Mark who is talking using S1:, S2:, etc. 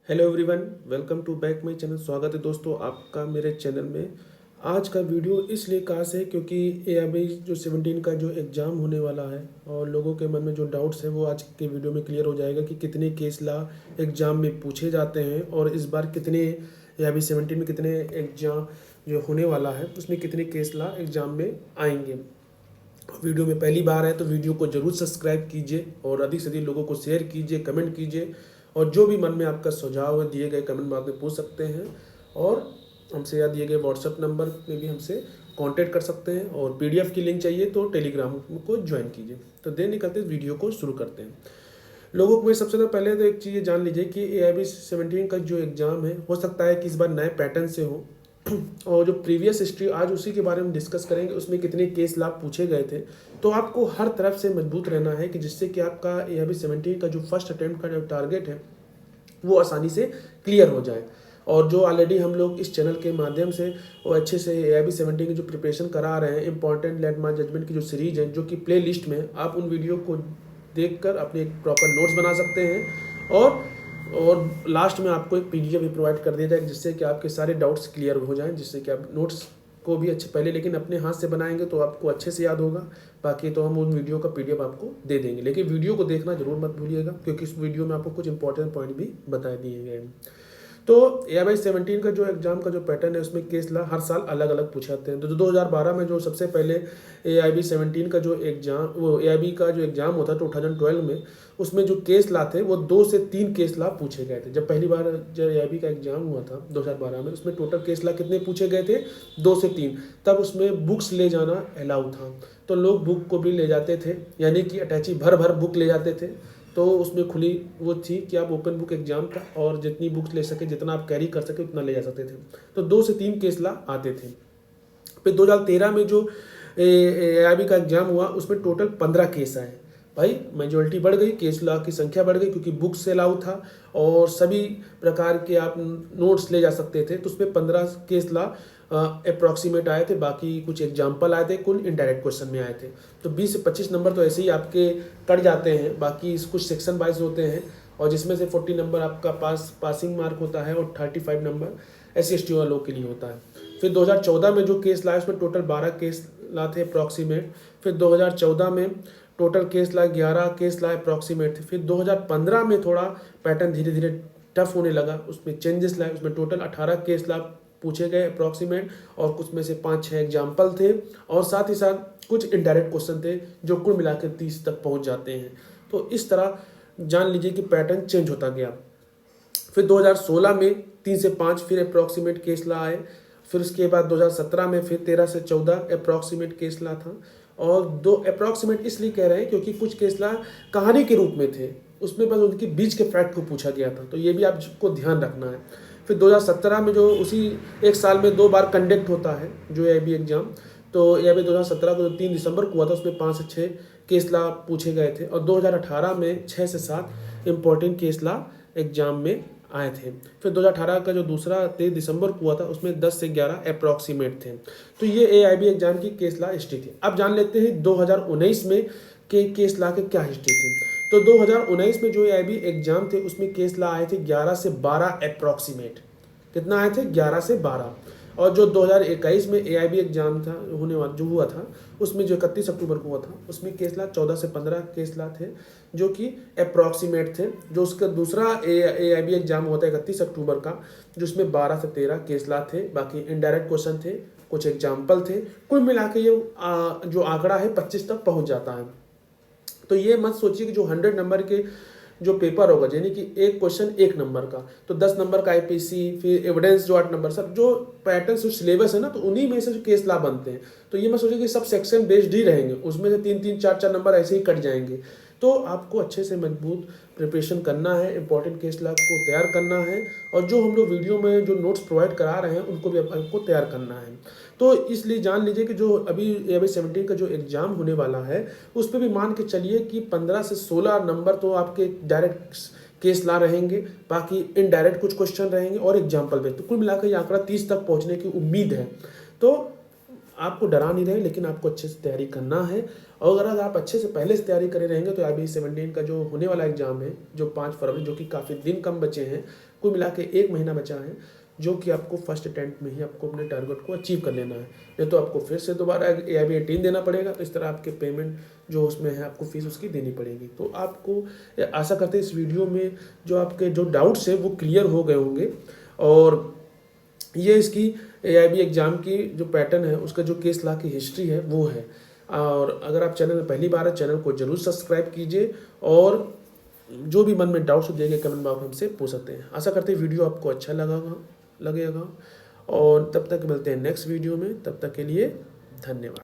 S1: Hello everyone, welcome to back my channel. स्वागत है दोस्तों आपका मेरे चैनल में। आज का वीडियो इसलिए खास है क्योंकि ये अभी जो 17 का जो एग्ज़ाम होने वाला है और लोगों के मन में जो डाउट्स है वो आज के वीडियो में क्लियर हो जाएगा कि कितने केस ला एग्ज़ाम में पूछे जाते हैं और इस बार कितने या अभी 17 में कितने एग्ज़ाम जो होने वाला है उसमें कितने केस ला एग्ज़ाम में आएंगे। वीडियो में पहली बार है तो वीडियो को जरूर सब्सक्राइब कीजिए और अधिक से अधिक लोगों को शेयर कीजिए, कमेंट कीजिए और जो भी मन में आपका सुझाव है दिए गए कमेंट बॉक्स में पूछ सकते हैं और हमसे या दिए गए व्हाट्सएप नंबर में भी हमसे कांटेक्ट कर सकते हैं और पीडीएफ की लिंक चाहिए तो टेलीग्राम को ज्वाइन कीजिए। तो देर नहीं करते वीडियो को शुरू करते हैं। लोगों को सबसे पहले तो एक चीज़ ये जान लीजिए कि AIB 17 का जो एग्ज़ाम है हो सकता है कि इस बार नए पैटर्न से हो और जो प्रीवियस हिस्ट्री आज उसी के बारे में डिस्कस करेंगे, उसमें कितने केस लाभ पूछे गए थे। तो आपको हर तरफ से मजबूत रहना है कि जिससे कि आपका AIB 17 का जो फर्स्ट अटेम्प्ट का जो टारगेट है वो आसानी से क्लियर हो जाए। और जो ऑलरेडी हम लोग इस चैनल के माध्यम से वो अच्छे से AIB 17 की जो प्रिपरेशन करा रहे हैं, इंपॉर्टेंट लैंडमार्क जजमेंट की जो सीरीज है जो कि प्ले लिस्ट में आप उन वीडियो को देखकर अपने एक प्रॉपर नोट्स बना सकते हैं और लास्ट में आपको एक पीडीएफ भी प्रोवाइड कर दिया जाए जिससे कि आपके सारे डाउट्स क्लियर हो जाएं, जिससे कि आप नोट्स को भी अच्छे पहले लेकिन अपने हाथ से बनाएंगे तो आपको अच्छे से याद होगा। बाकी तो हम उन वीडियो का पीडीएफ आपको दे देंगे, लेकिन वीडियो को देखना जरूर मत भूलिएगा क्योंकि इस वीडियो में आपको कुछ इंपॉर्टेंट पॉइंट भी बता दिए गए हैं। तो AIB 17 का जो एग्जाम का जो पैटर्न है उसमें केस ला हर साल अलग अलग पूछे जाते हैं। तो 2012 में जो सबसे पहले AIB 17 का जो एग्जाम वो AIB का जो एग्जाम होता है 2012 में, उसमें जो केस ला थे वो 2 से 3 केस ला पूछे गए थे। जब पहली बार जब AIB का एग्जाम हुआ था 2012 में, उसमें टोटल केस ला कितने पूछे गए थे? 2 से 3। तब उसमें बुक्स ले जाना अलाउ था, तो लोग बुक को भी ले जाते थे, यानी कि अटैची भर भर बुक ले जाते थे। तो उसमें खुली वो थी कि आप ओपन बुक एग्जाम था और जितनी बुक्स ले सके, जितना आप कैरी कर सके उतना ले जा सकते थे। तो 2 से 3 केस ला आते थे। फिर 2013 में जो AIB का एग्जाम हुआ उसमें टोटल 15 केस आए। भाई मेजोरिटी बढ़ गई, केस ला की संख्या बढ़ गई क्योंकि बुक्स से अलाउ था और सभी प्रकार के आप नोट्स ले जा सकते थे। तो उसमें 15 केस ला अप्रॉक्सीमेट आए थे, बाकी कुछ एग्जाम्पल आए थे, कुल इनडायरेक्ट क्वेश्चन में आए थे। तो 20 से 25 नंबर तो ऐसे ही आपके कट जाते हैं, बाकी कुछ सेक्शन वाइज होते हैं और जिसमें से 40 नंबर आपका पासिंग मार्क होता है और 35 नंबर SC/ST वालों के लिए होता है। फिर 2014 में जो केस लाए उसमें टोटल 12 केस लाए अप्रॉक्सीमेट। फिर 2014 में टोटल केस लाए 11 केस लाए अप्रॉक्सीमेट थे। फिर 2015 में थोड़ा पैटर्न धीरे धीरे टफ होने लगा, उसमें चेंजेस लाए, उसमें टोटल 18 केस ला पूछे गए अप्रॉक्सीमेट और कुछ में से 5-6 एग्जाम्पल थे और साथ ही साथ कुछ इनडायरेक्ट क्वेश्चन थे जो कुल मिलाकर 30 तक पहुंच जाते हैं। तो इस तरह जान लीजिए कि पैटर्न चेंज होता गया। फिर 2016 में 3 से 5 फिर अप्रॉक्सीमेट केस ला आए। फिर उसके बाद 2017 में फिर 13 से 14 अप्रॉक्सीमेट केस ला था। और 2 अप्रॉक्सीमेट इसलिए कह रहे हैं क्योंकि कुछ केस ला कहानी के रूप में थे, उसमें बस उनके बीच के फैक्ट को पूछा गया था, तो ये भी आपको ध्यान रखना है। फिर 2017 में जो उसी एक साल में 2 बार कंडक्ट होता है जो AIB एग्जाम, तो AIB 2017 को जो 3 दिसंबर को हुआ था उसमें 5 से 6 केस ला पूछे गए थे और 2018 में 6 से 7 इम्पोर्टेंट केस ला एग्जाम में आए थे। फिर 2018 का जो दूसरा 23 दिसंबर को हुआ था उसमें 10 से 11 अप्रॉक्सीमेट थे। तो ये AIB एग्जाम की केस ला हिस्ट्री थी। अब जान लेते हैं 2019 में के केस ला के क्या हिस्ट्री थी। तो 2019 में जो AIB एग्जाम थे उसमें केस ला आए थे 11 से 12 अप्रॉक्सीमेट। कितना आए थे? 11 से 12। और जो 2021 में AIB एग्जाम था होने वाला जो हुआ था उसमें जो 31 अक्टूबर को हुआ था उसमें केस ला 14 से 15 केस ला थे जो कि अप्रॉक्सीमेट थे। जो उसका दूसरा AIB एग्जाम हुआ था 31 अक्टूबर का, जिसमें 12 से 13 केस ला थे, बाकी इनडायरेक्ट क्वेश्चन थे, कुछ एग्जाम्पल थे। कुल मिला के ये जो आंकड़ा है 25 तक पहुंच जाता है। तो ये मत सोचिए कि जो 100 नंबर के जो पेपर होगा यानी कि एक क्वेश्चन 1 नंबर का, तो 10 नंबर का IPC, फिर एविडेंस जो 8 नंबर, सब जो पैटर्न जो सिलेबस है ना, तो उन्हीं में से जो केस ला बनते हैं। तो ये मत सोचिए कि सब सेक्शन बेस्ड ही रहेंगे, उसमें से 3-3, 4-4 नंबर ऐसे ही कट जाएंगे। तो आपको अच्छे से मजबूत प्रिपरेशन करना है, इंपॉर्टेंट केस ला को तैयार करना है और जो हम लोग वीडियो में जो नोट्स प्रोवाइड करा रहे हैं उनको भी आपको तैयार करना है। तो इसलिए जान लीजिए कि जो अभी AIB 17 का जो एग्जाम होने वाला है उस पर भी मान के चलिए कि 15 से 16 नंबर तो आपके डायरेक्ट केस ला रहेंगे, बाकी इनडायरेक्ट कुछ क्वेश्चन रहेंगे और एग्जाम्पल बेस्ड। तो कुल मिलाकर ये आंकड़ा 30 तक पहुंचने की उम्मीद है। तो आपको डरा नहीं रहे, लेकिन आपको अच्छे से तैयारी करना है। और अगर आप अच्छे से पहले से तैयारी करे रहेंगे तो IBE 17 का जो होने वाला एग्ज़ाम है, जो 5 फरवरी, जो कि काफ़ी दिन कम बचे हैं, कुल मिला के 1 महीना बचा है, जो कि आपको फर्स्ट अटेम्प्ट में ही आपको अपने टारगेट को अचीव कर लेना है। नहीं तो आपको फिर से दोबारा AIBE 18 देना पड़ेगा। तो इस तरह आपके पेमेंट जो उसमें है, आपको फीस उसकी देनी पड़ेगी। तो आपको आशा करते हैं इस वीडियो में जो आपके जो डाउट्स हैं वो क्लियर हो गए होंगे। और ये इसकी AIBE एग्ज़ाम की जो पैटर्न है, उसका जो केस लॉ की हिस्ट्री है वो है। और अगर आप चैनल में पहली बार है, चैनल को जरूर सब्सक्राइब कीजिए। और जो भी मन में डाउट्स देंगे कमेंट बॉक्स में हमसे पूछ सकते हैं। आशा करते हैं वीडियो आपको अच्छा लगेगा। और तब तक मिलते हैं नेक्स्ट वीडियो में। तब तक के लिए धन्यवाद।